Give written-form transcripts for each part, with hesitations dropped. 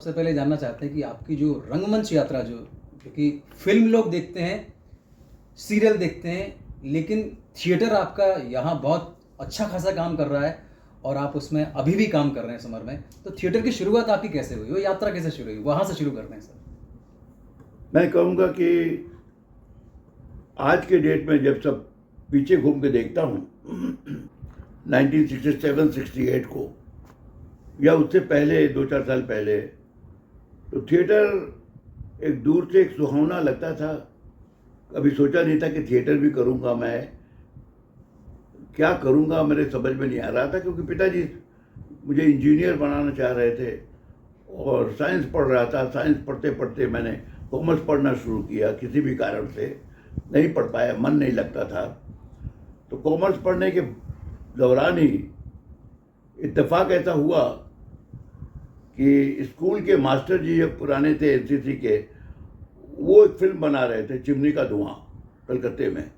सबसे पहले जानना चाहते हैं कि आपकी जो रंगमंच यात्रा जो, क्योंकि फिल्म लोग देखते हैं, सीरियल देखते हैं, लेकिन थिएटर आपका यहाँ बहुत अच्छा खासा काम कर रहा है और आप उसमें अभी भी काम कर रहे हैं समर में। तो थिएटर की शुरुआत आपकी कैसे हुई, वो यात्रा कैसे शुरू हुई, वहाँ से शुरू करते हैं सर। मैं कहूँगा कि आज के डेट में जब सब पीछे घूम के देखता हूँ 1967-68 को या उससे पहले 2-4 साल पहले, तो थिएटर एक दूर से एक सुहावना लगता था। कभी सोचा नहीं था कि थिएटर भी करूँगा, मैं क्या करूँगा मेरे समझ में नहीं आ रहा था, क्योंकि पिताजी मुझे इंजीनियर बनाना चाह रहे थे और साइंस पढ़ रहा था। साइंस पढ़ते पढ़ते मैंने कॉमर्स पढ़ना शुरू किया, किसी भी कारण से नहीं पढ़ पाया, मन नहीं लगता था। तो कॉमर्स पढ़ने के दौरान ही इत्तेफाक ऐसा हुआ कि स्कूल के मास्टर जी जब पुराने थे एनसीसी के, वो एक फिल्म बना रहे थे चिमनी का धुआं कलकत्ते में,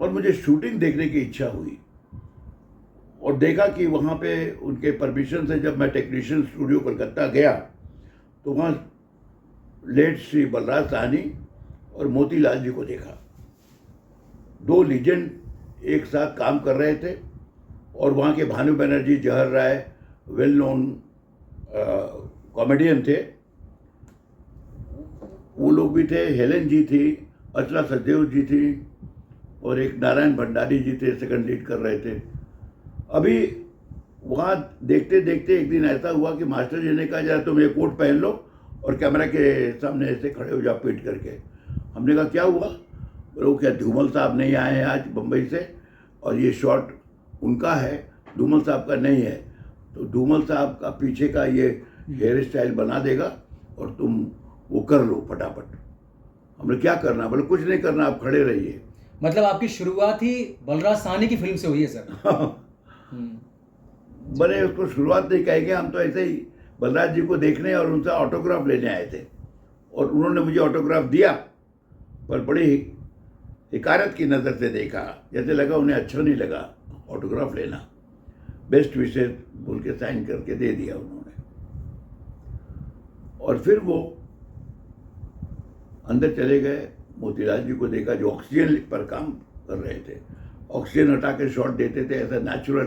और मुझे शूटिंग देखने की इच्छा हुई और देखा कि वहाँ पे उनके परमिशन से जब मैं टेक्नीशियन स्टूडियो कलकत्ता गया तो वहाँ लेट श्री बलराज साहनी और मोतीलाल जी को देखा। दो लीजेंड एक साथ काम कर रहे थे और वहाँ के भानु बनर्जी, जहर राय वेल नोन कॉमेडियन थे, वो लोग भी थे। हेलेन जी थी, अचला सचदेव जी थी और एक नारायण भंडारी जी थे, सेकंड लीड कर रहे थे। अभी वहाँ देखते देखते एक दिन ऐसा हुआ कि मास्टर जी ने कहा जरा तुम ये कोट पहन लो और कैमरा के सामने ऐसे खड़े हो जाओ पीट करके। हमने कहा क्या हुआ? बोले वो क्या धूमल साहब नहीं आए हैं आज बम्बई से और ये शॉट उनका है, धूमल साहब का नहीं है, तो धूमल साहब का पीछे का ये हेयर स्टाइल बना देगा और तुम वो कर लो फटाफट। हमने क्या करना? बोले कुछ नहीं करना, आप खड़े रहिए। मतलब आपकी शुरुआत ही बलराज साहनी की फिल्म से हुई है सर। बड़े उसको शुरुआत नहीं कहेंगे, हम तो ऐसे ही बलराज जी को देखने और उनसे ऑटोग्राफ लेने आए थे और उन्होंने मुझे ऑटोग्राफ दिया, पर बड़ी हिकारत की नज़र से देखा, जैसे लगा उन्हें अच्छा नहीं लगा ऑटोग्राफ लेना। बेस्ट विशेष बोल के साइन करके दे दिया उन्होंने। और फिर वो अंदर चले गए, मोतीलाल जी को देखा जो ऑक्सीजन पर काम कर रहे थे। ऑक्सीजन हटा के शॉट देते थे ऐसा नेचुरल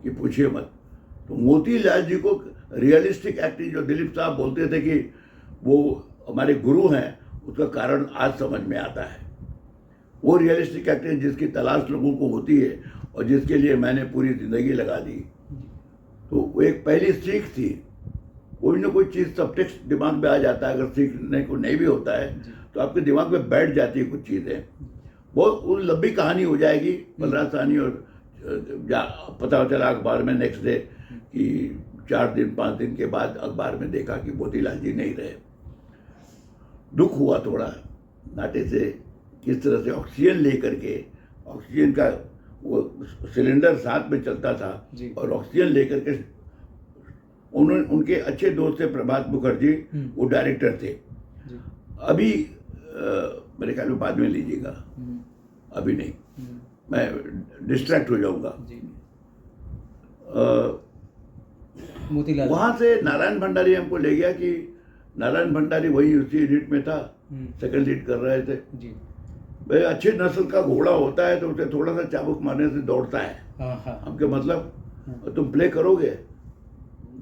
कि पूछिए मत। तो मोतीलाल जी को रियलिस्टिक एक्टिंग, जो दिलीप साहब बोलते थे कि वो हमारे गुरु हैं, उसका कारण आज समझ में आता है। वो रियलिस्टिक एक्टिंग जिसकी तलाश लोगों को होती है और जिसके लिए मैंने पूरी ज़िंदगी लगा दी, तो वो एक पहली सीख थी। कोई ना कोई चीज़ सब टेक्स्ट दिमाग में आ जाता है, अगर सीखने को नहीं भी होता है तो आपके दिमाग में बैठ जाती है कुछ चीज़ें। बहुत लंबी कहानी हो जाएगी बलराज साहनी, और पता चला अखबार में नेक्स्ट डे कि 4 दिन 5 दिन के बाद अखबार में देखा कि मोतीलाल जी नहीं रहे। दुख हुआ थोड़ा नाटे से, किस तरह से ऑक्सीजन लेकर के, ऑक्सीजन का वो सिलेंडर साथ में चलता था और ऑक्सीजन लेकर के उन्होंने, उनके अच्छे दोस्त थे प्रभात मुखर्जी, वो डायरेक्टर थे। अभी मेरे ख्याल में बाद में लीजिएगा, अभी नहीं, मैं डिस्ट्रैक्ट हो जाऊंगा। वहाँ से नारायण भंडारी हमको ले गया कि नारायण भंडारी वही उसी यूनिट में था, सेकंड लीड कर रहे थे। भाई अच्छी नस्ल का घोड़ा होता है तो उसे थोड़ा सा चाबुक मारने से दौड़ता है। हमके मतलब तुम प्ले करोगे?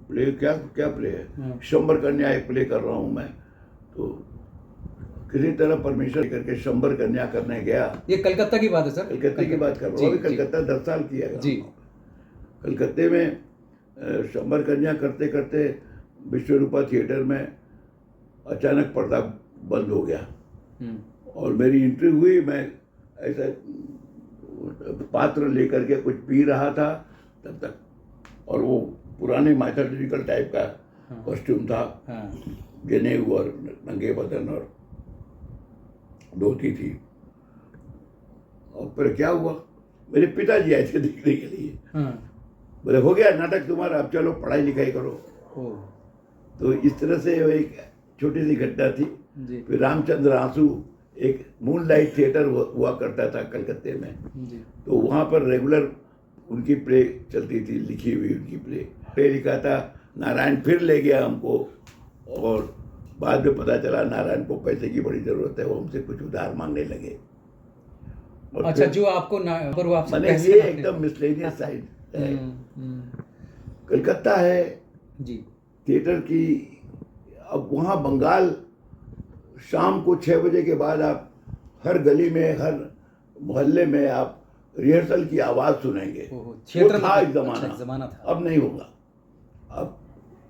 प्ले क्या क्या प्ले है? शंबर कन्या एक प्ले कर रहा हूँ मैं। तो किसी तरह परमिशन करके शंबर कन्या करने गया। ये कलकत्ता की बात है सर? कलकत्ते की बात कर रहा हूँ। अभी कलकत्ता 10 साल किया जी। कलकत्ते में शंबर कन्या करते करते विश्वरूपा थिएटर में अचानक पर्दा बंद हो गया और मेरी एंट्री हुई। मैं ऐसा पात्र लेकर के कुछ पी रहा था तब तक, और वो पुराने माइथोलॉजिकल टाइप का कॉस्ट्यूम था, जनेऊ और नंगे बदन और धोती थी। और फिर क्या हुआ, मेरे पिताजी आए थे देखने के लिए। बोले हो गया नाटक तुम्हारा, अब चलो पढ़ाई लिखाई करो। तो इस तरह से एक छोटी सी घटना थी। फिर रामचंद्र आंसू एक मूनलाइट थिएटर हुआ करता था कलकत्ते में, तो वहाँ पर रेगुलर उनकी प्ले चलती थी, लिखी हुई उनकी प्ले लिखा था। नारायण फिर ले गया हमको और बाद में पता चला नारायण को पैसे की बड़ी ज़रूरत है, वो हमसे कुछ उधार मांगने लगे। और अच्छा, फिर जो आपको ना पर वो आपसे मैंने पैसे ये मांगने एकदम लगे। मिसलेनियस साइड है। हम्म, कलकत्ता है जी थिएटर की, अब वहाँ बंगाल शाम को 6 बजे के बाद आप हर गली में, हर मोहल्ले में आप रिहर्सल की आवाज़ सुनेंगे। ओहो, वो थिएटर था एक मतलब ज़माना, अच्छा ज़माना था। अब नहीं होगा। अब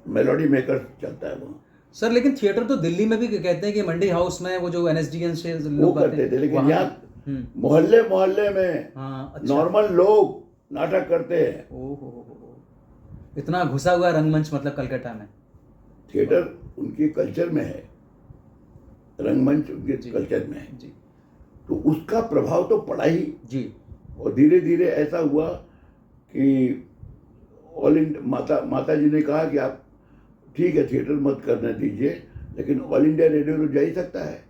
मेलोडी मेकर चलता है वहाँ। सर लेकिन थिएटर तो दिल्ली में भी कहते हैं कि मंडी हाउस में वो जो एनएसडीएन से वो लोग आते करते हैं थे, लेकिन वहाँ। यहाँ मोहल्ले मोहल्ले में हाँ अच्छा। नॉर्मल लोग नाटक करते हैं। ओहो, इतना घुसा हुआ रंगमंच मतलब कलकत्ता में। थिएटर उनके कल्चर में है, रंगमंच उनके जी। कल्चर में है, जी तो उसका प्रभाव तो पड़ा ही। जी और धीरे धीरे ऐसा हुआ कि ऑल इंडिया माता जी ने कहा कि आप ठीक है थिएटर मत करने दीजिए, लेकिन ऑल इंडिया रेडियो तो जा ही सकता है,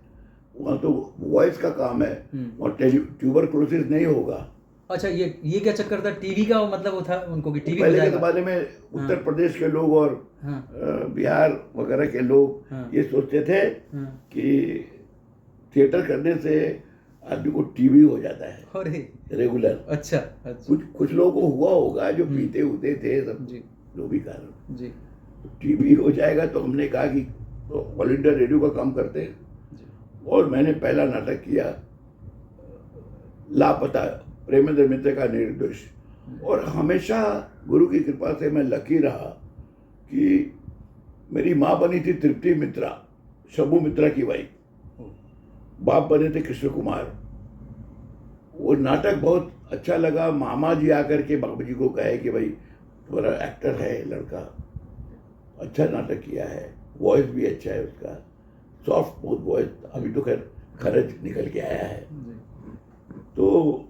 वहाँ तो वॉइस का काम है, वहाँ ट्यूबरक्लोसिस नहीं होगा। अच्छा, ये क्या चक्कर था टीवी का, मतलब वो था उनको कि टीवी पहले के ज़माने में उत्तर प्रदेश के लोग और हाँ बिहार वगैरह के लोग हाँ। ये सोचते थे हाँ। कि थिएटर करने से आदमी को टीबी हो जाता है अरे रेगुलर। अच्छा अच्छा कुछ लोगों को हुआ होगा जो पीते उते थे सब, जी जो भी कारण जी टीबी हो जाएगा। तो हमने कहा कि तो ऑल इंडिया रेडियो का काम करते हैं, जी और मैंने पहला नाटक किया लापता, प्रेमेंद्र मित्र का निर्देश। और हमेशा गुरु की कृपा से मैं लकी रहा कि मेरी माँ बनी थी तृप्ति मित्रा, शंभू मित्रा की वाइफ, बाप बने थे कृष्ण कुमार। वो नाटक बहुत अच्छा लगा। मामा जी आकर के बाबू जी को कहे कि भाई तुम्हारा एक्टर है लड़का, अच्छा नाटक किया है, वॉइस भी अच्छा है उसका, सॉफ्ट बहुत वॉइस, अभी तो खैर खर्च निकल के आया है। तो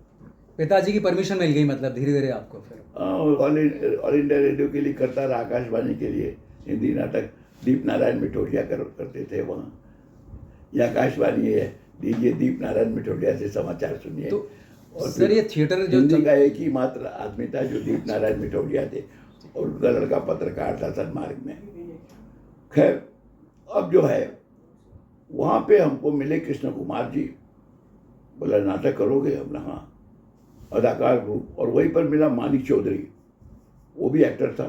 पिताजी की परमिशन मिल गई मतलब धीरे धीरे आपको फिर। ऑल इंडिया रेडियो के लिए करता रहा, आकाशवाणी के लिए हिंदी नाटक दीप नारायण मिठोड़िया करते थे वहाँ। ये आकाशवाणी है, दीजिए दीप नारायण मिठोड़िया से समाचार सुनिए। तो और सर ये थिएटर जो हिंदी का एक ही मात्र आदमी था जो दीप नारायण मिठोड़िया थे, और उनका लड़का पत्रकार था सन्मार्ग में। खैर अब जो है वहाँ पे हमको मिले कृष्ण कुमार जी, बोला नाटक करोगे? हमने हाँ, अदाकार ग्रुप। और वहीं पर मिला मानिक चौधरी, वो भी एक्टर था।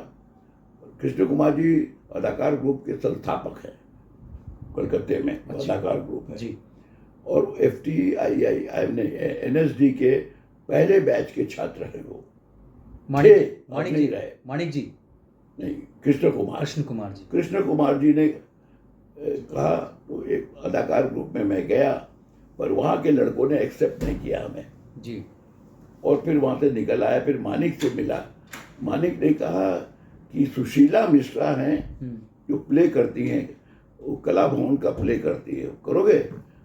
कृष्ण कुमार जी अदाकार ग्रुप के संस्थापक हैं कलकत्ते में। अच्छा। अदाकार ग्रुप है जी। और FTII NSD के पहले बैच के छात्र हैं वो। मानिक नहीं जी रहे, मानिक जी नहीं, कृष्ण कुमार जी। कृष्ण कुमार जी ने कहा, तो एक अदाकार ग्रुप में मैं गया, पर वहाँ के लड़कों ने एक्सेप्ट नहीं किया हमें जी। और फिर वहाँ से निकल आया। फिर मानिक से मिला, मानिक ने कहा कि सुशीला मिश्रा हैं जो प्ले करती हैं, वो कला भवन का प्ले करती है, करोगे?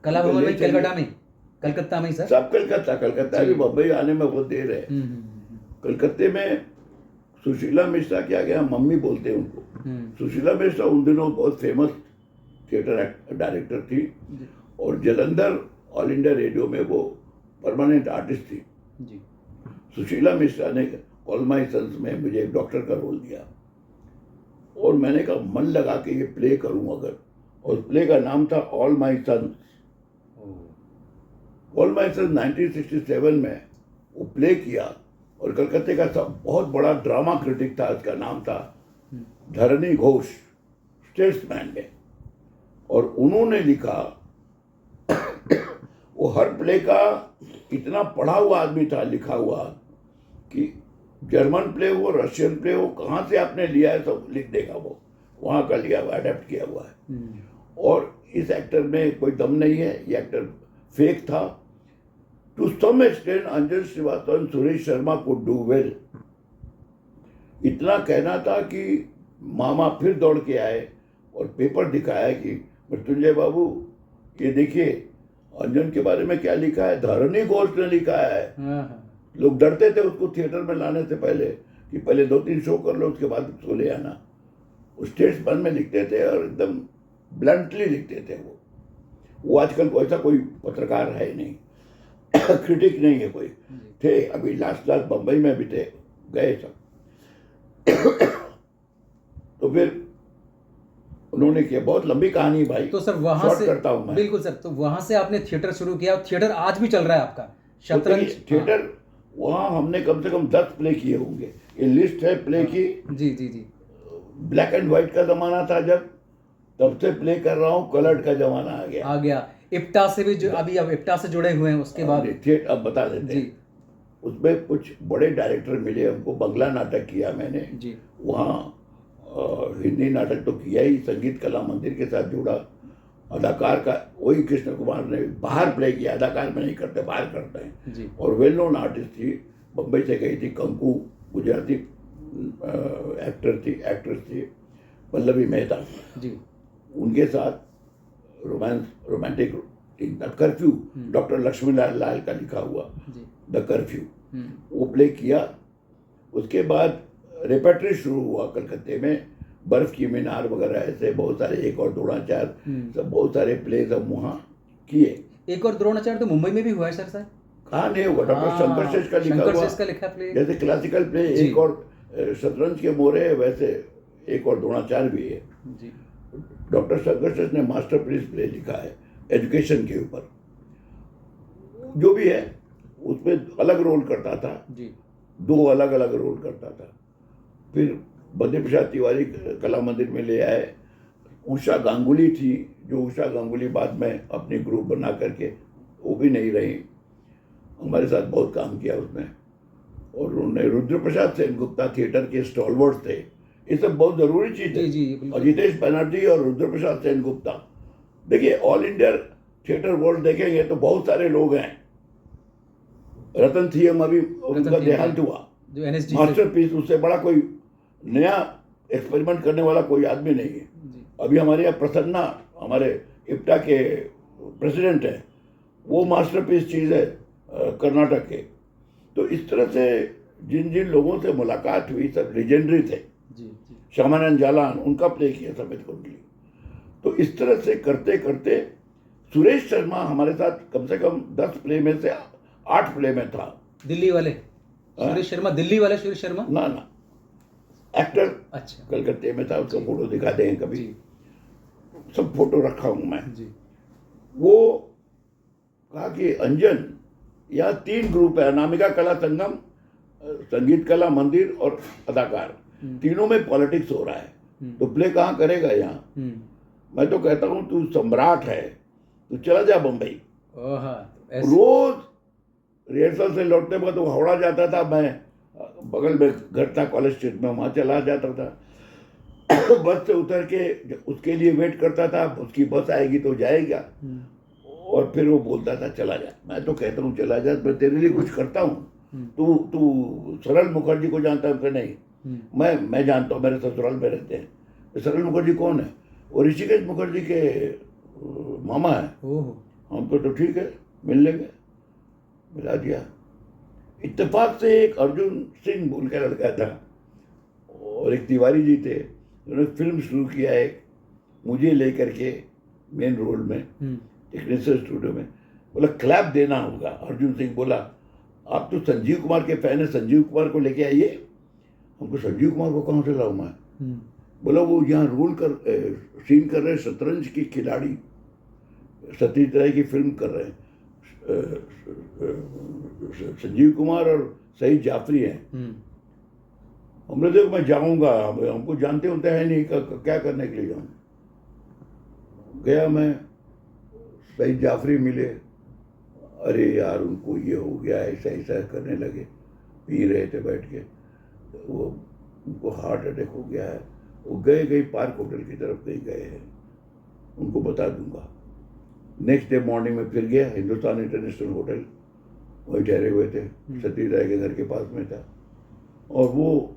कला भवन में कलकत्ता में ही सर? सब कलकत्ता भी, बम्बई आने में बहुत देर है। कलकत्ते में सुशीला मिश्रा क्या गया, मम्मी बोलते हैं उनको। सुशीला मिश्रा उन दिनों बहुत फेमस थिएटर डायरेक्टर थी, और जलंधर ऑल इंडिया रेडियो में वो परमानेंट आर्टिस्ट थी जी। सुशीला मिश्रा ने ऑल माई सन्स में मुझे एक डॉक्टर का रोल दिया, और मैंने कहा मन लगा के ये प्ले करूं अगर, और प्ले का नाम था All My Sons. All My Sons 1967 में वो प्ले किया, और कलकत्ते का सब बहुत बड़ा ड्रामा क्रिटिक था, उसका नाम था धरणी घोष, स्टेट्समैन में। और उन्होंने लिखा, वो हर प्ले का इतना पढ़ा हुआ आदमी था, लिखा हुआ, कि जर्मन प्ले हो, रशियन प्ले हो, कहाँ से आपने लिया है सब लिख देगा वो, वहाँ का लिया हुआ, अडेप्ट किया हुआ है। और इस एक्टर में कोई दम नहीं है, ये एक्टर फेक था। To some extent Anjan Srivastava and Suresh Sharma could do well. इतना कहना था कि मामा फिर दौड़ के आए और पेपर दिखाया कि मृत्युंजय बाबू ये देखिए अंजन के बारे में क्या लिखा है, धरणी घोष ने लिखा है। लोग डरते थे उसको थिएटर में लाने से पहले कि पहले 2-3 शो कर लो, उसके बाद उसको ले आना। वो स्टेट्समैन में लिखते थे और एकदम ब्लंटली लिखते थे वो आजकल को ऐसा कोई पत्रकार है नहीं, क्रिटिक नहीं है कोई। थे अभी लास्ट बम्बई में भी थे, गए सब। तो फिर उन्होंने किया। बहुत लंबी कहानी है भाई, तो सर वहां शॉर्ट से करता हूँ मैं। बिल्कुल सर, तो वहां से आपने थिएटर शुरू किया और थिएटर आज भी चल रहा है आपका, तो शतरंज। थिएटर वहाँ हमने कम से कम 10 प्ले किए होंगे, ये लिस्ट है प्ले की। जी जी जी। ब्लैक एंड व्हाइट का जमाना था जब, तब से प्ले कर रहा हूँ, कलर्ड का जमाना आ गया। आ गया इप्टा से भी, जो अभी अब इप्टा से जुड़े हुए हैं उसके बाद। थिएटर अब बता देते जी हैं, उसमें कुछ बड़े डायरेक्टर मिले हमको। बंगला नाटक किया मैंने जी वहाँ, हिंदी नाटक तो किया ही, संगीत कला मंदिर के साथ जुड़ा। अदाकार का वही कृष्ण कुमार ने बाहर प्ले किया, अदाकार में नहीं करते, बाहर करते हैं। जी और वेल नोन आर्टिस्ट थी, बम्बई से गई थी, कंकु गुजराती एक्ट्रेस थी, पल्लवी मेहता, जी उनके साथ romantic the curfew, doctor Lakshmi Lal का लिखा हुआ जी। द कर्फ्यू, वो प्ले किया। उसके बाद रेपर्टरी शुरू हुआ कलकत्ते में, बर्फ की मीनार वगैरह, ऐसे बहुत सारे, एक और द्रोणाचार्य, सब बहुत सारे प्लेज हम वहाँ किए। एक और द्रोणाचार्य तो मुंबई में भी हुआ है सर। सर कहाँ नहीं हुआ, डॉक्टर शंकर शेष का लिखा शंकर हुआ, शेष का लिखा प्ले। जैसे क्लासिकल प्ले जी। एक और शतरंज के मोरे है, वैसे एक और द्रोणाचार्य भी है। जी डॉक्टर शंकर शेष ने मास्टरपीस प्ले लिखा है एजुकेशन के ऊपर, जो भी है उसमें अलग रोल करता था, जी 2 अलग अलग रोल करता था। फिर बद्री प्रसाद तिवारी कला मंदिर में ले आए। उषा गांगुली थी, जो उषा गांगुली बाद में अपनी ग्रुप बना करके वो भी नहीं रही, हमारे साथ बहुत काम किया उसमें। और उन्होंने रुद्र प्रसाद सेनगुप्ता थिएटर के स्टॉलवर्ड थे, ये सब बहुत ज़रूरी चीज़ है। जी जी बिल्कुल। अजितेश बनर्जी और रुद्र प्रसाद सेनगुप्ता, देखिए ऑल इंडिया थिएटर वर्ल्ड देखेंगे तो बहुत सारे लोग हैं। रतन थियम अभी उनका देहांत हुआ, जो एनएसडी मास्टरपीस, उससे बड़ा कोई नया एक्सपेरिमेंट करने वाला कोई आदमी नहीं है। जी अभी हमारे यहाँ प्रसन्ना, हमारे इप्टा के प्रेसिडेंट हैं, वो मास्टरपीस चीज़ है कर्नाटक के। तो इस तरह से जिन जिन लोगों से मुलाकात हुई सब लेजेंडरी थे। जी जी श्यामानंद जालान, उनका प्ले किया सफेद कुंडली। तो इस तरह से करते करते सुरेश शर्मा हमारे साथ कम से कम 10 प्ले में से 8 प्ले में था। दिल्ली वाले सुरेश शर्मा, दिल्ली वाले सुरेश शर्मा ना एक्टर, अच्छा कलकत्ते में था, उसका फोटो दिखा दें कभी, जी सब फोटो रखा हूँ मैं। जी वो कहा कि अंजन, यहाँ 3 ग्रुप है, अनामिका कला संगम, संगीत कला मंदिर और अदाकार, तीनों में पॉलिटिक्स हो रहा है, तो प्ले कहाँ करेगा यहाँ। मैं तो कहता हूँ तू सम्राट है, तू चला जा बम्बई। रोज रिहर्सल से लौटने बाद वो हावड़ा जाता था, मैं बगल में घर था कॉलेज स्ट्रीट में, वहाँ चला जाता था। बस से उतर के उसके लिए वेट करता था, उसकी बस आएगी तो जाएगा, और फिर वो बोलता था चला जा। मैं तो कहता हूँ चला जा, मैं तेरे लिए कुछ करता हूँ। तू सरल मुखर्जी को जानता है? नहीं। मैं जानता हूँ, मेरे ससुराल में रहते हैं। सरल मुखर्जी कौन है? वो ऋषिकेश मुखर्जी के मामा है। हमको तो ठीक है, मिल लेंगे, मिला दिया। इत्तेफाक से एक अर्जुन सिंह बोल के लड़का था और एक तिवारी जी थे, उन्होंने फिल्म शुरू किया एक मुझे लेकर के मेन रोल में टेक्नीशियन स्टूडियो में। बोला क्लैप देना होगा। अर्जुन सिंह बोला आप तो संजीव कुमार के फैन है, संजीव कुमार को लेके आइए। हमको संजीव कुमार को कहाँ से लाऊं मैं? बोला वो यहाँ रोल कर सीन कर रहे हैं, शतरंज की खिलाड़ी, सतीश राय की फिल्म कर रहे हैं, संजीव कुमार और सईद जाफरी हैं। हमने देखो मैं जाऊंगा, हमको जानते होते हैं नहीं, क्या करने के लिए जाऊँ। गया मैं, सईद जाफरी मिले, अरे यार उनको ये हो गया, ऐसा ऐसा करने लगे, पी रहे थे बैठ के, वो उनको हार्ट अटैक हो गया है। वो गए पार्क होटल की तरफ कहीं गए हैं, उनको बता दूंगा। नेक्स्ट डे मॉर्निंग में फिर गया, हिंदुस्तान इंटरनेशनल होटल, वही ठहरे हुए थे, सतीश राय के घर के पास में था। और वो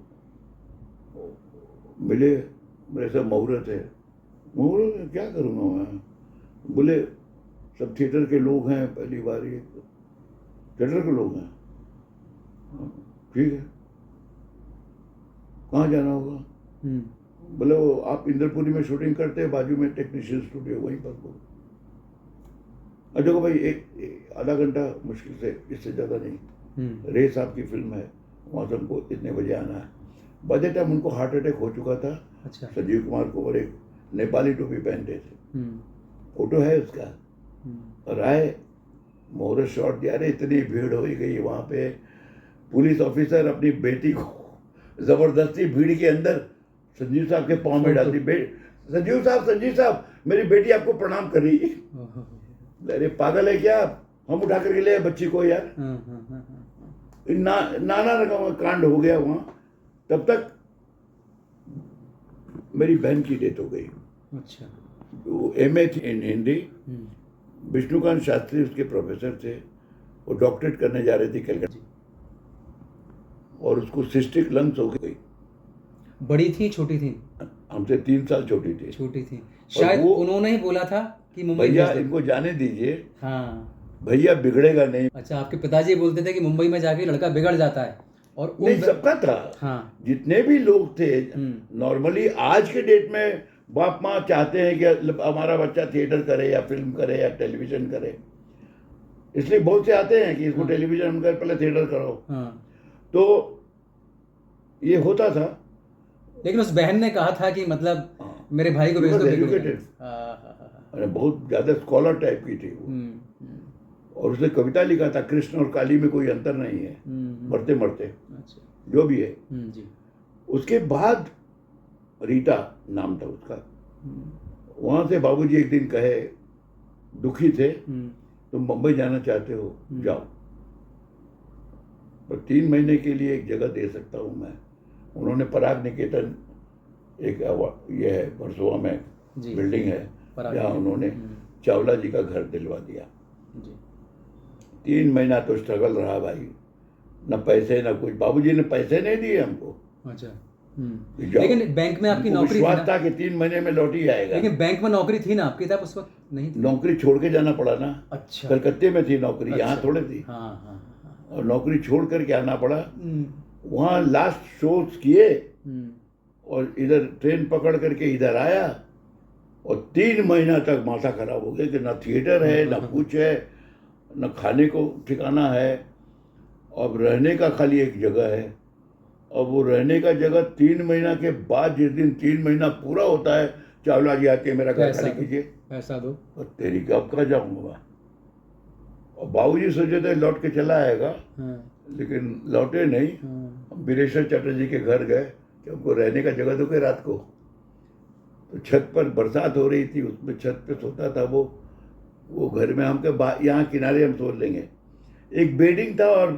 मिले, मेरे सब मुहूर्त है। मुहूर्त क्या करूँगा मैं? बोले सब थिएटर के लोग हैं, पहली बार ये थिएटर के लोग हैं। ठीक है, कहाँ जाना होगा? बोले वो आप इंद्रपुरी में शूटिंग करते हैं, बाजू में टेक्नीशियन स्टूडियो, वहीं पर बोलो। देखो भाई, एक आधा घंटा मुश्किल से, इससे ज़्यादा नहीं। रे साहब की फिल्म है, वहाँ से हमको इतने बजे आना है। बाय द टाइम उनको हार्ट अटैक हो चुका था। अच्छा। संजीव कुमार को और एक नेपाली टोपी पहनते थे, हम्म, फोटो है उसका। हम्म, और आए, मुहूर्त शॉट दिया, अरे इतनी भीड़ हो गई वहाँ पे। पुलिस ऑफिसर अपनी बेटी को जबरदस्ती भीड़ के अंदर संजीव साहब के पाँव में डालती, संजीव साहब मेरी बेटी आपको प्रणाम कर रही है। ओहो, अरे पागल है क्या आप? हम उठा करके ले आए बच्ची को यार। हाँ, हाँ, हाँ, हाँ, नाना रकम का कांड हो गया वहाँ। तब तक मेरी बहन की डेथ हो गई। अच्छा, वो एमए थी इन हिंदी, हम्म, विष्णुकांत शास्त्री उसके प्रोफेसर थे। वो डॉक्टरेट करने जा रहे थे कलकत्ता, जी। और उसको सिस्टिक लंग्स हो गई। बड़ी थी छोटी थी? हमसे 3 साल छोटी थी। छोटी थी शायद। वो उन्होंने ही बोला था कि मुंबई भैया भेज दो। इनको जाने दीजिए, हाँ, भैया बिगड़ेगा नहीं। अच्छा, आपके पिताजी बोलते थे कि मुंबई में जाके लड़का बिगड़ जाता है, और नहीं, सबका था। हाँ, जितने भी लोग थे हम्म, नॉर्मली, आज के डेट में बाप माँ चाहते हैं कि हमारा बच्चा थिएटर करे या फिल्म करे या टेलीविजन करे, इसलिए बहुत से आते हैं कि इसको हाँ। टेलीविजन में कर, पहले थिएटर करो। हाँ, तो ये होता था। लेकिन उस बहन ने कहा था कि मतलब हाँ, मेरे भाई को भेज दो, was बिगड़ educated। जाएगा। हाँ, हाँ, हाँ, हाँ, अरे बहुत ज्यादा स्कॉलर टाइप की थी वो। हम्म, और उसने कविता लिखा था, कृष्ण और काली में कोई अंतर नहीं है, मरते मरते, अच्छा, जो भी है। जी, उसके बाद रीटा नाम था उसका। हम्म, वहां से बाबूजी एक दिन कहे, दुखी थे, हम्म, तुम मुंबई जाना चाहते हो, हम्म। जाओ, पर 3 महीने के लिए एक जगह दे सकता हूँ मैं। उन्होंने पराग निकेतन, एक ये है वर्सोवा में जी, बिल्डिंग है, पराग जहाँ निकेतन, उन्होंने चावला जी का घर दिलवा दिया। जी, 3 महीना तो स्ट्रगल रहा भाई, न पैसे न कुछ। बाबूजी ने पैसे नहीं दिए हमको। अच्छा, कि जाओ। लेकिन बैंक में आपकी उनको नौकरी थी विश्वास ना? था कि 3 महीने में लौट ही आएगा। लेकिन बैंक में नौकरी थी ना आपकी, तब उस वक्त नहीं थी? नौकरी छोड़ के जाना पड़ा ना। अच्छा, कलकत्ते में थी नौकरी, यहाँ अच्छा, थोड़े थी। हाँ, हाँ, हाँ, और नौकरी छोड़ करके आना पड़ा। हम्म, वहाँ लास्ट शोज किए, हम्म, और इधर ट्रेन पकड़ करके इधर आया, और 3 महीना तक माथा खराब हो गया कि ना थिएटर है, ना कुछ है, न खाने को ठिकाना है, अब रहने का खाली एक जगह है। अब वो रहने का जगह 3 महीना के बाद, जिस दिन 3 महीना पूरा होता है, चावला जी आते हैं, मेरा घर पैसा खाली दो, कीजिए। पैसा दो। और तेरी कब कहाँ जाऊँगा। और बाबूजी सोचे थे लौट के चला आएगा, हाँ, लेकिन लौटे नहीं। हाँ, हम बीरेश्वर चटर्जी के घर गए कि हमको रहने का जगह दो के रात को। तो छत पर बरसात हो रही थी, उसमें छत पे सोता था वो घर में। हम के यहाँ किनारे हम सो लेंगे। एक बेडिंग था और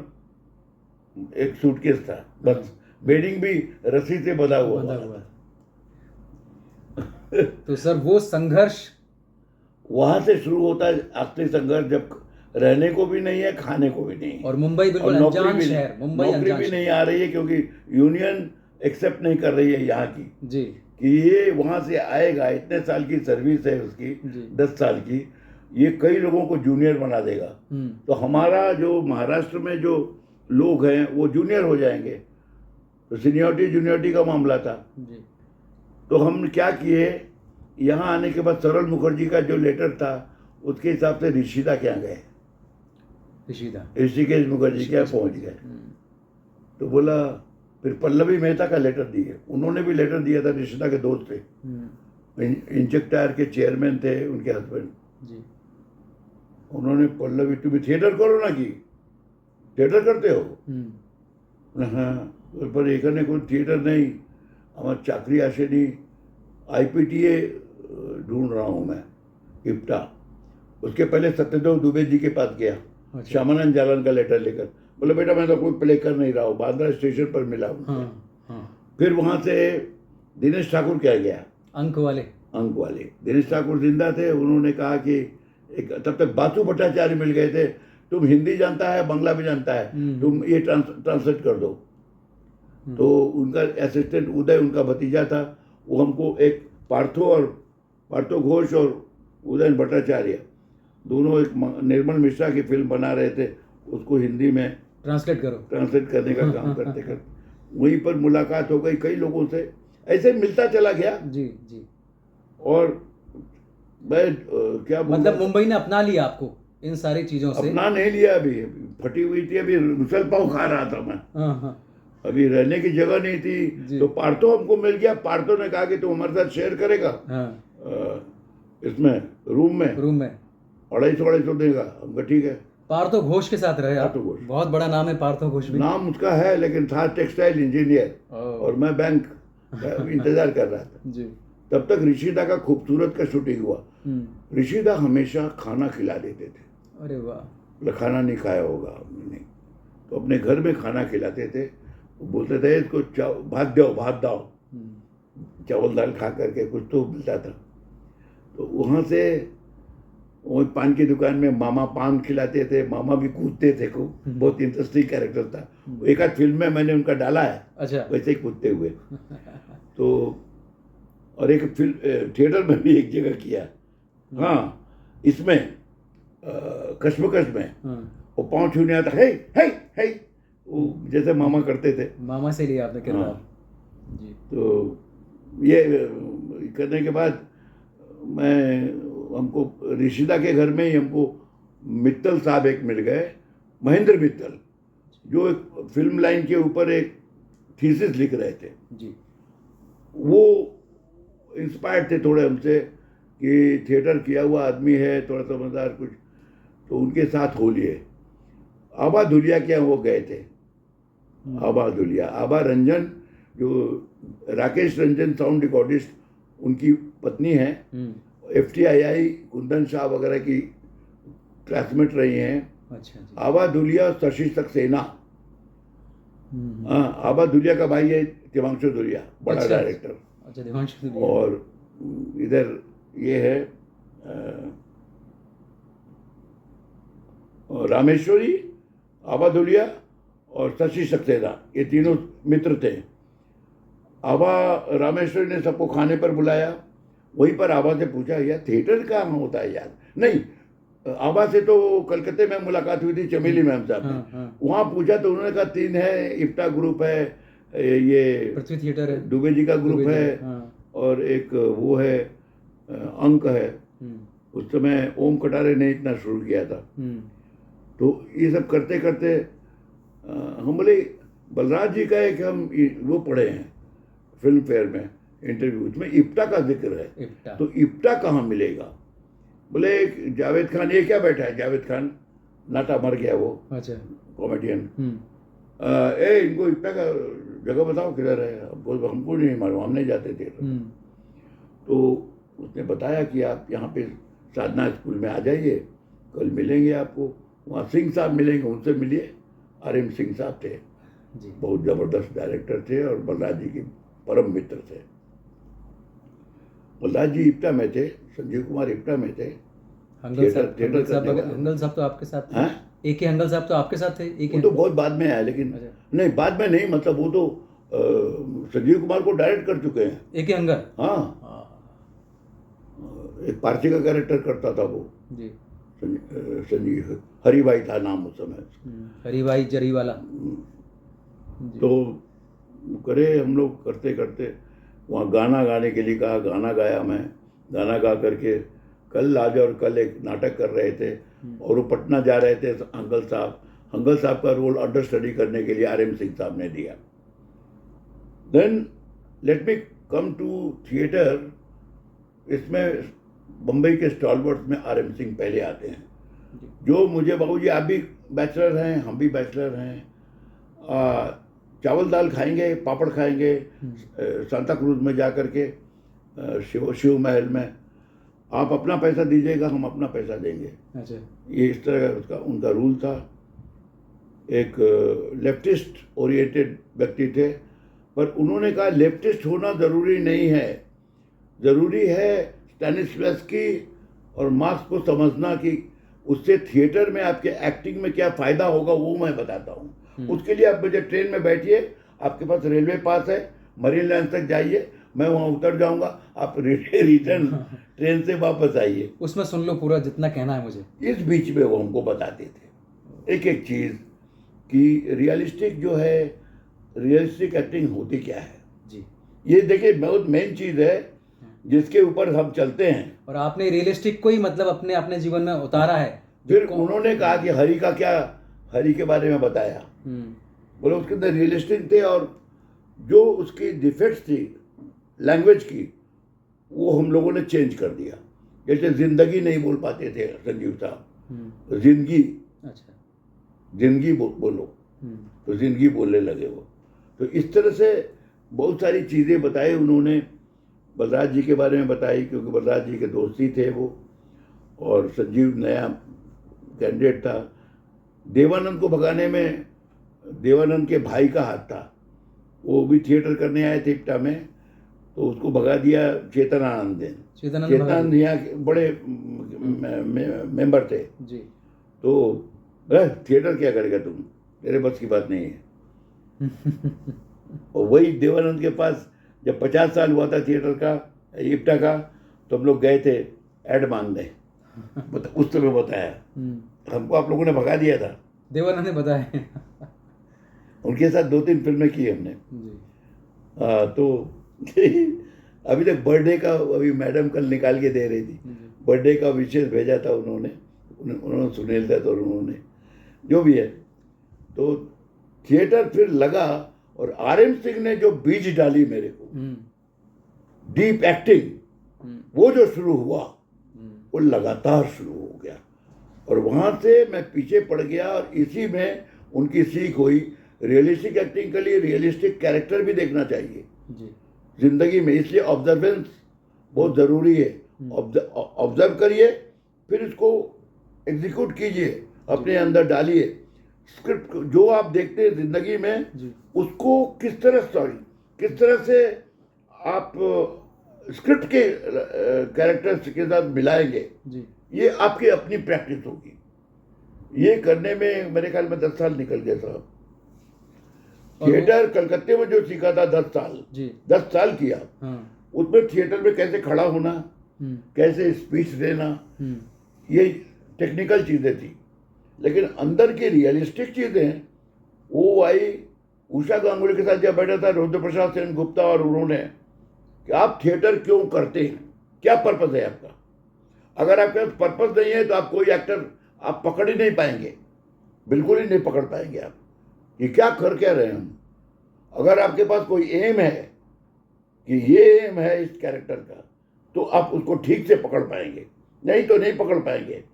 एक सूटकेस था, बस। बेडिंग भी रस्सी से बंधा हुआ बंधा था। हुआ था। तो सर वो संघर्ष वहां से शुरू होता है असली संघर्ष, जब रहने को भी नहीं है, खाने को भी नहीं है, और मुंबई बिल्कुल और नौकरी अनजान भी शहर, मुंबई नौकरी अनजान भी शहर। नहीं आ रही है, क्योंकि यूनियन एक्सेप्ट नहीं कर रही है यहाँ की जी, कि ये वहां से आएगा। इतने साल की सर्विस है उसकी, जी, 10 साल की, ये कई लोगों को जूनियर बना देगा। तो हमारा जो महाराष्ट्र में जो लोग हैं वो जूनियर हो जाएंगे, तो सीनियरिटी जूनियरिटी का मामला था। जी, तो हम क्या किए, यहाँ आने के बाद सरल मुखर्जी का जो लेटर था उसके हिसाब से ऋषिदा के यहाँ गए, ऋषिकेश मुखर्जी के यहाँ पहुँच गए। तो बोला, फिर पल्लवी मेहता का लेटर दिए, उन्होंने भी लेटर दिया था, ऋषिदा के दोस्त थे, इंचक टायर के चेयरमैन थे उनके हस्बैंड। जी, उन्होंने, पल्लवी तुम्हें थिएटर करो ना, कि थिएटर करते हो? हाँ, पर एखाने कोई थिएटर नहीं, हमारी चाकरी आशे नहीं, IPTA ढूंढ रहा हूँ मैं, इप्टा। उसके पहले सत्यदेव दुबे जी के पास गया, अच्छा, श्यामानंद जालन का लेटर लेकर। बोले बेटा मैं तो कोई प्ले कर नहीं रहा हूँ, बांद्रा स्टेशन पर मिला उनसे। फिर वहाँ से दिनेश ठाकुर क्या गया, अंक वाले दिनेश ठाकुर जिंदा थे। उन्होंने कहा कि तब तक बासु भट्टाचार्य मिल गए थे, तुम हिंदी जानता है, बांग्ला भी जानता है, तुम ये ट्रांसलेट कर दो। तो उनका असिस्टेंट उदय, उनका भतीजा था, वो हमको एक पार्थो घोष और उदयन भट्टाचार्य दोनों एक निर्मल मिश्रा की फिल्म बना रहे थे, उसको हिंदी में ट्रांसलेट करने का काम करते करते वहीं पर मुलाकात हो गई कई लोगों से, ऐसे मिलता चला गया। जी, जी। और मैं क्या मतलब मुंबई ने अपना लिया आपको इन सारी चीजों से? अपना नहीं लिया, अभी फटी हुई थी, अभी मिसल पाव खा रहा था मैं। अभी रहने की जगह नहीं जी। थी, तो पार्थो हमको मिल गया। पार्थो ने कहा कि तू हमारे साथ शेयर करेगा हाँ, इसमें रूम में, रूम में 250 देगा। हमको ठीक है। पार्थो घोष के साथ रहे आप? पार्थो घोष। बहुत बड़ा नाम है पार्थो घोष भी। नाम उसका है, लेकिन था टेक्सटाइल इंजीनियर, और मैं बैंक का इंतजार कर रहा था। जी। तब तक ऋषिदा का खूबसूरत का शूटिंग हुआ। ऋषिदा हमेशा खाना खिला देते थे। अरे वाह। बोले खाना नहीं खाया होगा हमने, नहीं, तो अपने घर में खाना खिलाते थे। वो बोलते थे इसको भात दो, भात दाओ, चावल दाल खा करके कुछ तो मिलता था। तो वहाँ से वो पान की दुकान में मामा पान खिलाते थे। मामा भी कूदते थे खूब, बहुत इंटरेस्टिंग कैरेक्टर था। एक आध फिल्म में मैंने उनका डाला है, अच्छा। वैसे ही कूदते हुए। तो और एक फिल्म थिएटर में भी एक जगह किया। हाँ, इसमें कश्मकश में वो पाँव छूने आता है, वो जैसे मामा करते थे। मामा से लिया आपने किरदार। हाँ। जी। तो ये करने के बाद हमको ऋषिदा के घर में ही हमको मित्तल साहब एक मिल गए, महेंद्र मित्तल, जो एक फिल्म लाइन के ऊपर एक थीसिस लिख रहे थे। जी। वो इंस्पायर्ड थे थोड़े हमसे कि थिएटर किया हुआ आदमी है, थोड़ा समझदार कुछ, तो उनके साथ हो लिए। आबा धुलिया के यहाँ वो गए थे। आबा धुलिया, आबा रंजन, जो राकेश रंजन साउंड रिकॉर्डिस्ट, उनकी पत्नी है। FTII कुंदन शाह वगैरह की क्लासमेट रही हैं। अच्छा। आबा धुलिया और शशि सक्सेना। हाँ, आबा धुलिया का भाई है देवांशु धुलिया, बड़ा डायरेक्टर। अच्छा, देवांशु धुलिया। और इधर ये है रामेश्वरी, आबा धुलिया और शशि सक्सेना, ये तीनों मित्र थे। आबा रामेश्वरी ने सबको खाने पर बुलाया। वहीं पर आबा से पूछा, यार थिएटर कहाँ होता है यार? नहीं, आबा से तो कलकत्ते में मुलाकात हुई थी चमेली मैम साहब में। वहाँ पूछा तो उन्होंने कहा 3 है, इप्टा ग्रुप है, ये पृथ्वी थिएटर है, दुबे जी का ग्रुप है, और एक वो है अंक है। उस समय ओम कटारे ने इतना शुरू किया था। तो ये सब करते करते हम बोले बलराज जी का एक हम वो पढ़े हैं फिल्म फेयर में इंटरव्यू, उसमें इप्टा का जिक्र है। तो इप्टा कहाँ मिलेगा? बोले जावेद खान, ये क्या बैठा है जावेद खान, नाटा मर गया वो, अच्छा, कॉमेडियन। इनको इप्टा का जगह बताओ किधर है। हमको नहीं मालूम, हम नहीं जाते थे। तो उसने बताया कि आप यहाँ पे साधना स्कूल में आ जाइए, कल मिलेंगे आपको। वहाँ सिंह साहब मिलेंगे, उनसे मिलिए। RM सिंह साहब थे जी, बहुत ज़बरदस्त डायरेक्टर थे और बलराज जी के परम मित्र थे। बलराज जी इप्टा में थे, संजीव कुमार इप्टा में थे। हंगल साहब तो आपके साथ थे? AK हंगल साहब तो आपके साथ थे? वो तो बहुत बाद में आया, लेकिन नहीं, बाद में नहीं, मतलब वो तो संजीव कुमार को डायरेक्ट कर चुके हैं AK हंगल। हाँ, एक पारसी का कैरेक्टर करता था वो जी, संजीव, हरिभाई था नाम उस समय, हरिभाई जरीवाला। तो करे हम लोग करते करते वहाँ गाना गाने के लिए कहा, गाना गाया मैं। गाना गा करके कल आज और कल एक नाटक कर रहे थे, और वो पटना जा रहे थे। हंगल साहब का रोल अंडर स्टडी करने के लिए RM सिंह साहब ने दिया। Then let me come to theatre. इसमें बम्बई के स्टॉलवर्ड्स में RM सिंह पहले आते हैं, जो मुझे, बाबूजी आप भी बैचलर हैं, हम भी बैचलर हैं, चावल दाल खाएंगे, पापड़ खाएंगे सांता क्रूज में जा कर के, शिव महल में। आप अपना पैसा दीजिएगा, हम अपना पैसा देंगे। अच्छा, ये इस तरह उसका उनका रूल था। एक लेफ्टिस्ट ओरिएंटेड व्यक्ति थे, पर उन्होंने कहा लेफ्टिस्ट होना ज़रूरी नहीं है, ज़रूरी है स्टैनिस्लैवस्की और मार्क्स को समझना कि उससे थिएटर में आपके एक्टिंग में क्या फ़ायदा होगा, वो मैं बताता हूँ। उसके लिए आप मुझे ट्रेन में बैठिए, आपके पास रेलवे पास है, मरीन लाइन तक जाइए, मैं वहाँ उतर जाऊँगा, आप रिटर्न ट्रेन से वापस आइए, उसमें सुन लो पूरा जितना कहना है मुझे। इस बीच में वो हमको बताते थे एक एक चीज़ कि रियलिस्टिक जो है, रियलिस्टिक एक्टिंग होती क्या है जी। ये देखिए बहुत मेन चीज़ है जिसके ऊपर हम चलते हैं, और आपने रियलिस्टिक को ही मतलब अपने जीवन में उतारा है। फिर उन्होंने कहा कि हरि का क्या, हरि के बारे में बताया। बोले उसके अंदर रियलिस्टिक थे, और जो उसकी डिफेक्ट्स थी लैंग्वेज की वो हम लोगों ने चेंज कर दिया। जैसे जिंदगी नहीं बोल पाते थे संजीव साहब, जिंदगी, अच्छा। जिंदगी बोलो, तो जिंदगी बोलने लगे वो। तो इस तरह से बहुत सारी चीज़ें बताई उन्होंने, बलराज जी के बारे में बताई, क्योंकि बलराज जी के दोस्ती थे वो, और संजीव नया कैंडिडेट था। देवानंद को भगाने में देवानंद के भाई का हाथ था, वो भी थिएटर करने आए थे इप्टा में, तो उसको भगा दिया चेतन आनंद ने। चेतन यहाँ के बड़े मेंबर थे जी। तो थिएटर क्या करेगा तुम, तेरे बस की बात नहीं है। और वही देवानंद के पास जब 50 साल हुआ था थिएटर का, इप्टा का, तो हम लोग गए थे ऐड मांगने, उस समय बताया हमको, आप लोगों ने भगा दिया था। देवानंद ने बताया। उनके साथ 2-3 फिल्में की हमने जी। तो अभी तक बर्थडे का, अभी मैडम कल निकाल के दे रही थी, बर्थडे का विशेष भेजा था उन्होंने सुनील दत्त और उन्होंने, जो भी है। तो थिएटर फिर लगा, और RM सिंह ने जो बीज डाली मेरे को, डीप एक्टिंग, वो जो शुरू हुआ वो लगातार शुरू हो गया, और वहाँ से मैं पीछे पड़ गया, और इसी में उनकी सीख हुई। रियलिस्टिक एक्टिंग के लिए रियलिस्टिक कैरेक्टर भी देखना चाहिए जी। जिंदगी में, इसलिए ऑब्जर्वेंस बहुत ज़रूरी है। ऑब्जर्व करिए, फिर इसको एग्जीक्यूट कीजिए, अपने अंदर डालिए। स्क्रिप्ट जो आप देखते हैं जिंदगी में जी। उसको किस तरह से आप स्क्रिप्ट के कैरेक्टर्स के साथ मिलाएंगे जी। ये आपकी अपनी प्रैक्टिस होगी। ये करने में मेरे ख्याल में 10 साल निकल गए साहब। थिएटर कलकत्ते में जो सीखा था 10 साल जी। 10 साल किया। हाँ। उसमें थिएटर में कैसे खड़ा होना, कैसे स्पीच देना, ये टेक्निकल चीज़ें थी। लेकिन अंदर की रियलिस्टिक चीज़ें वो आई उषा गांगुली के साथ जब बैठा था रुद्र प्रसाद सेन गुप्ता और उन्होंने, कि आप थिएटर क्यों करते हैं, क्या पर्पस है आपका। अगर आपके पास पर्पस नहीं है तो आप कोई एक्टर आप पकड़ ही नहीं पाएंगे, बिल्कुल ही नहीं पकड़ पाएंगे आप, ये क्या कर क्या रहे हैं हम। अगर आपके पास कोई एम है कि ये एम है इस कैरेक्टर का, तो आप उसको ठीक से पकड़ पाएंगे, नहीं तो नहीं पकड़ पाएंगे।